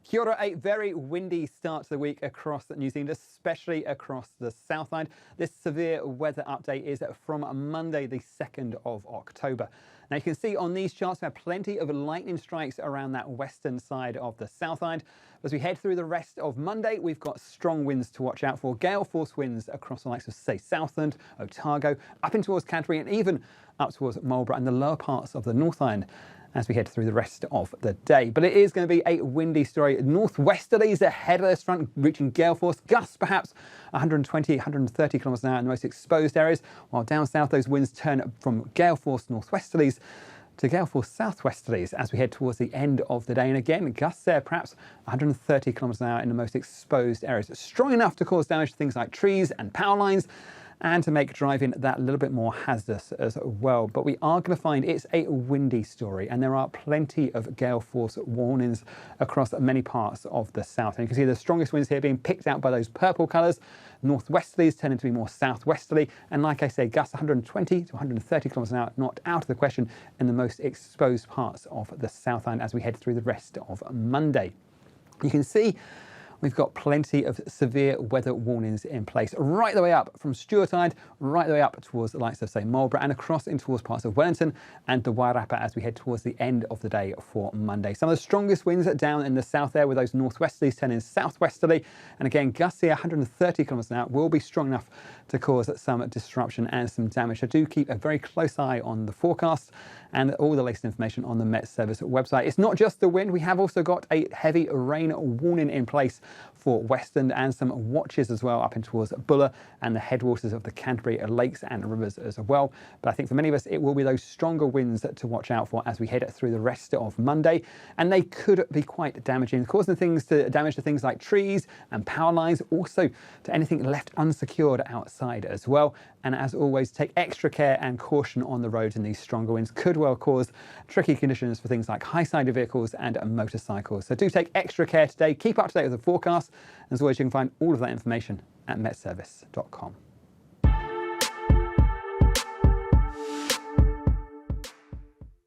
Kia ora, a very windy start to the week across New Zealand, especially across the Southland. This severe weather update is from Monday, the 2nd of October. Now you can see on these charts we have plenty of lightning strikes around that western side of the Southland. As we head through the rest of Monday, we've got strong winds to watch out for, gale force winds across the likes of, say, Southland, Otago, up in towards Canterbury and even up towards Marlborough and the lower parts of the North Island as we head through the rest of the day. But it is going to be a windy story. Northwesterlies ahead of this front, reaching gale force, gusts perhaps 120, 130 kilometres an hour in the most exposed areas, while down south those winds turn from gale force northwesterlies to gale force southwesterlies as we head towards the end of the day. And again, gusts there perhaps 130 kilometres an hour in the most exposed areas. Strong enough to cause damage to things like trees and power lines, and to make driving that little bit more hazardous as well. But we are going to find it's a windy story, and there are plenty of gale force warnings across many parts of the south. And you can see the strongest winds here being picked out by those purple colours. Northwesterlies tending to be more southwesterly, and like I say, gusts 120 to 130 kilometres an hour, not out of the question in the most exposed parts of the Southland as we head through the rest of Monday. You can see we've got plenty of severe weather warnings in place right the way up from Stewart Island, right the way up towards the likes of, say, Marlborough and across in towards parts of Wellington and the Wairarapa as we head towards the end of the day for Monday. Some of the strongest winds are down in the south there with those northwesterlies turning southwesterly. And again, gusts here 130 kilometres an hour will be strong enough to cause some disruption and some damage. So do keep a very close eye on the forecast and all the latest information on the Met Service website. It's not just the wind, we have also got a heavy rain warning in place for Western and some watches as well up in towards Buller and the headwaters of the Canterbury lakes and rivers as well. But I think for many of us, it will be those stronger winds to watch out for as we head through the rest of Monday. And they could be quite damaging, causing damage to things like trees and power lines, also to anything left unsecured outside as well. And as always, take extra care and caution on the roads, and these stronger winds could well cause tricky conditions for things like high-sided vehicles and motorcycles. So do take extra care today. Keep up to date with the forecast. As always, you can find all of that information at metservice.com.